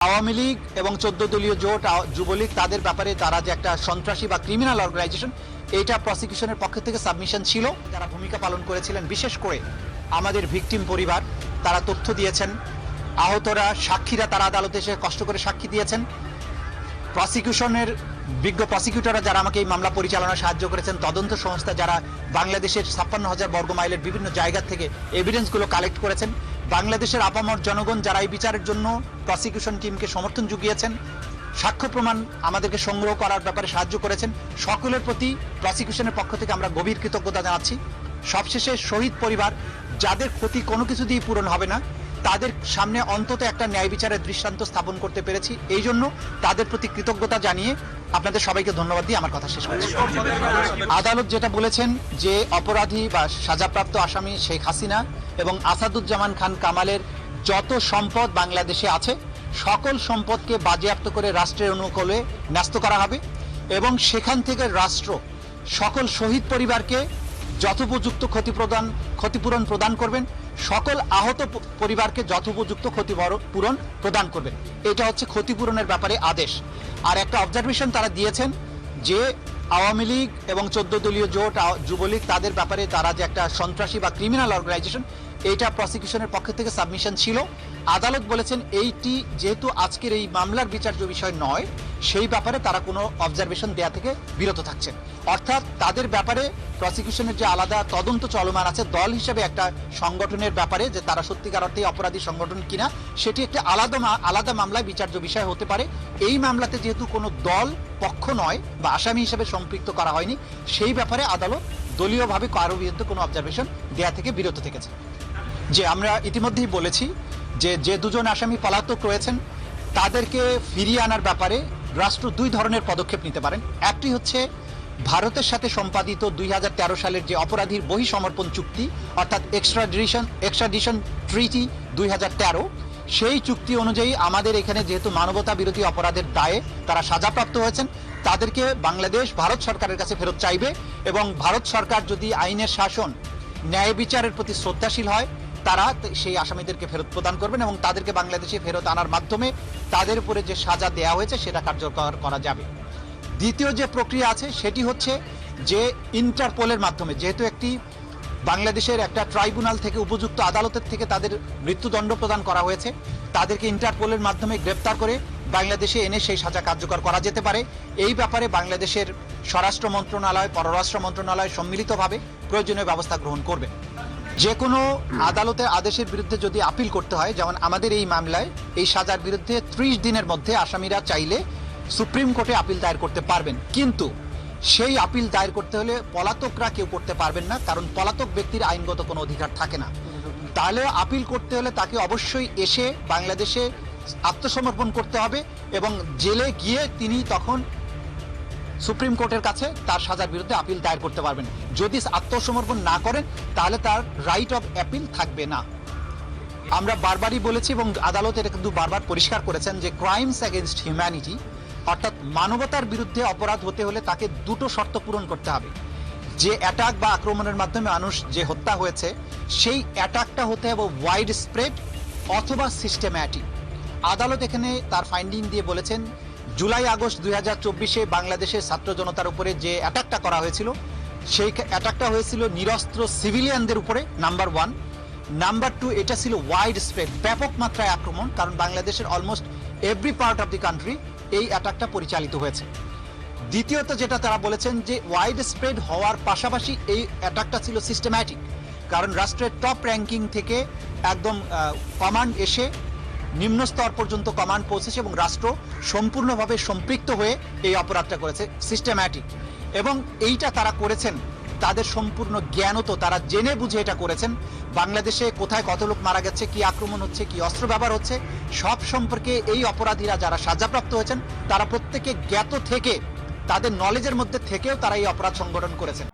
আওয়ামী লীগ এবং 14 দলীয় জোট যুবলীগ তাদের ব্যাপারে তারা যে একটা সন্ত্রাসী বা ক্রিমিনাল অর্গানাইজেশন, এইটা প্রসিকিউশনের পক্ষ থেকে সাবমিশন ছিল। যারা ভূমিকা পালন করেছিলেন, বিশেষ করে আমাদের ভিকটিম পরিবার, তারা তথ্য দিয়েছেন। আহতরা, সাক্ষীরা তারা আদালতে এসে কষ্ট করে সাক্ষী দিয়েছেন। প্রসিকিউশনের বিজ্ঞ প্রসিকিউটররা যারা আমাকে এই মামলা পরিচালনায় সাহায্য করেছেন, তদন্ত সংস্থা যারা বাংলাদেশের 56,000 বর্গ মাইলের বিভিন্ন জায়গা থেকে এভিডেন্সগুলো কালেক্ট করেছেন, বাংলাদেশের আপামর জনগণ যারা এই বিচারের জন্য প্রসিকিউশন টিমকে সমর্থন জুগিয়েছেন, সাক্ষ্য প্রমাণ আমাদেরকে সংগ্রহ করার ব্যাপারে সাহায্য করেছেন, সকলের প্রতি প্রসিকিউশনের পক্ষ থেকে আমরা গভীর কৃতজ্ঞতা জানাচ্ছি। সবশেষে শহীদ পরিবার, যাদের ক্ষতি কোনো কিছু দিয়ে পূরণ হবে না, তাদের সামনে অন্তত একটা ন্যায় বিচারের দৃষ্টান্ত স্থাপন করতে পেরেছি। এই জন্য তাদের প্রতি কৃতজ্ঞতা জানিয়ে আপনাদের সবাইকে ধন্যবাদ দিয়ে আমার কথা শেষ করছি। আদালত যেটা বলেছেন যে অপরাধী বা সাজাপ্রাপ্ত আসামি শেখ হাসিনা এবং আসাদুজ্জামান খান কামালের যত সম্পদ বাংলাদেশে আছে, সকল সম্পদকে বাজেয়াপ্ত করে রাষ্ট্রের অনুকূলে ন্যস্ত করা হবে এবং সেখান থেকে রাষ্ট্র সকল শহীদ পরিবারকে যথোপযুক্ত ক্ষতিপূরণ প্রদান করবেন, সকল আহত পরিবারকে যথোপযুক্ত ক্ষতিপূরণ প্রদান করবেন। এটা হচ্ছে ক্ষতিপূরণের ব্যাপারে আদেশ। আর একটা অবজারভেশন তারা দিয়েছেন যে আওয়ামী লীগ এবং 14 দলীয় জোট যুবলীগ তাদের ব্যাপারে তারা যে একটা সন্ত্রাসী বা ক্রিমিনাল অর্গানাইজেশন, এইটা প্রসিকিউশনের পক্ষ থেকে সাবমিশন ছিল। আদালত বলেছেন এইটি যেহেতু আজকের এই মামলার বিচার্য বিষয় নয়, সেই ব্যাপারে তারা কোনো অবজারভেশন দেয়া থেকে বিরত থাকছেন। অর্থাৎ তাদের ব্যাপারে প্রসিকিউশনের যে আলাদা তদন্ত চলমান আছে দল হিসেবে একটা সংগঠনের ব্যাপারে, যে তারা সত্যিকার অর্থে অপরাধী সংগঠন কিনা, সেটি একটি আলাদা মামলায় বিচার্য বিষয় হতে পারে। এই মামলাতে যেহেতু কোনো দল পক্ষ নয় বা আসামি হিসেবে সম্পৃক্ত করা হয়নি, সেই ব্যাপারে আদালত দলীয়ভাবে কারো বিরুদ্ধে কোনো অবজারভেশন দেয়া থেকে বিরত থেকেছে। যে আমরা ইতিমধ্যেই বলেছি যে দুজন আসামি পলাতক রয়েছেন, তাদেরকে ফিরিয়ে আনার ব্যাপারে রাষ্ট্র দুই ধরনের পদক্ষেপ নিতে পারেন। একটি হচ্ছে ভারতের সাথে সম্পাদিত 2013 সালের যে অপরাধীর বহিঃসমর্পণ চুক্তি, অর্থাৎ এক্সট্রাডিশন ট্রিটি 2013, সেই চুক্তি অনুযায়ী আমাদের এখানে যেহেতু মানবতা বিরোধী অপরাধের দায়ে তারা সাজাপ্রাপ্ত হয়েছেন, তাদেরকে বাংলাদেশ ভারত সরকারের কাছে ফেরত চাইবে এবং ভারত সরকার যদি আইনের শাসন, ন্যায় বিচারের প্রতি শ্রদ্ধাশীল হয়, তারা সেই আসামিদেরকে ফেরত প্রদান করবেন এবং তাদেরকে বাংলাদেশে ফেরত আনার মাধ্যমে তাদের উপরে যে সাজা দেওয়া হয়েছে সেটা কার্যকর করা যাবে। দ্বিতীয় যে প্রক্রিয়া আছে সেটি হচ্ছে যে ইন্টারপোলের মাধ্যমে, যেহেতু একটি বাংলাদেশের একটা ট্রাইব্যুনাল থেকে উপযুক্ত আদালতের থেকে তাদের মৃত্যুদণ্ড প্রদান করা হয়েছে, তাদেরকে ইন্টারপোলের মাধ্যমে গ্রেপ্তার করে বাংলাদেশে এনে সেই সাজা কার্যকর করা যেতে পারে। এই ব্যাপারে বাংলাদেশের স্বরাষ্ট্র মন্ত্রণালয়, পররাষ্ট্র মন্ত্রণালয় সম্মিলিতভাবে প্রয়োজনীয় ব্যবস্থা গ্রহণ করবে। যে কোনো আদালতের আদেশের বিরুদ্ধে যদি আপিল করতে হয়, যেমন আমাদের এই মামলায় এই সাজার বিরুদ্ধে 30 দিনের মধ্যে আসামিরা চাইলে সুপ্রিম কোর্টে আপিল দায়ের করতে পারবেন, কিন্তু সেই আপিল দায়ের করতে হলে পলাতকরা কেউ করতে পারবেন না, কারণ পলাতক ব্যক্তির আইনগত কোনো অধিকার থাকে না। তাহলে আপিল করতে হলে তাকে অবশ্যই এসে বাংলাদেশে আত্মসমর্পণ করতে হবে এবং জেলে গিয়ে তিনি তখন সুপ্রিম কোর্টের কাছে তার সাজার বিরুদ্ধে আপিল দায়ের করতে পারবেন। যদি আত্মসমর্পণ না করেন তাহলে তার রাইট অফ অ্যাপিল থাকবে না। আমরা বারবারই বলেছি এবং আদালত এটা কিন্তু বারবার পরিষ্কার করেছেন যে ক্রাইমস অ্যাগেনস্ট হিউম্যানিটি, অর্থাৎ মানবতার বিরুদ্ধে অপরাধ হতে হলে তাকে দুটো শর্ত পূরণ করতে হবে। যে অ্যাটাক বা আক্রমণের মাধ্যমে মানুষ যে হত্যা হয়েছে, সেই অ্যাটাকটা হতে হবে ওয়াইড স্প্রেড অথবা সিস্টেম্যাটিক। আদালত এখানে তার ফাইন্ডিং দিয়ে বলেছেন জুলাই আগস্ট 2024-এ বাংলাদেশের ছাত্র জনতার উপরে যে অ্যাটাকটা করা হয়েছিল, সেই অ্যাটাকটা হয়েছিল নিরস্ত্র সিভিলিয়ানদের উপরে, নাম্বার 1। নাম্বার 2, এটা ছিল ওয়াইড স্প্রেড, ব্যাপক মাত্রায় আক্রমণ, কারণ বাংলাদেশের almost every part of the country এই অ্যাটাকটা পরিচালিত হয়েছে। দ্বিতীয়ত যেটা তারা বলেছেন যে ওয়াইড স্প্রেড হওয়ার পাশাপাশি এই অ্যাটাকটা ছিল সিস্টেম্যাটিক, কারণ রাষ্ট্রের টপ র্যাঙ্কিং থেকে একদম কমান্ড এসে নিম্ন স্তর পর্যন্ত কমান্ড পৌঁছেছে এবং রাষ্ট্র সম্পূর্ণভাবে সম্পৃক্ত হয়ে এই অপরাধটা করেছে, সিস্টেম্যাটিক। এবং এইটা তারা করেছেন তাদের সম্পূর্ণ জ্ঞানত, তারা জেনে বুঝে এটা করেছেন। বাংলাদেশে কোথায় কত লোক মারা গেছে, কি আক্রমণ হচ্ছে, কি অস্ত্র ব্যবহার হচ্ছে, সব সম্পর্কে এই অপরাধীরা যারা সাজাপ্রাপ্ত হয়েছেন তারা প্রত্যেকে জ্ঞাত থেকে, তাদের নলেজের মধ্যে থেকেও তারা এই অপরাধ সংগঠন করেছেন।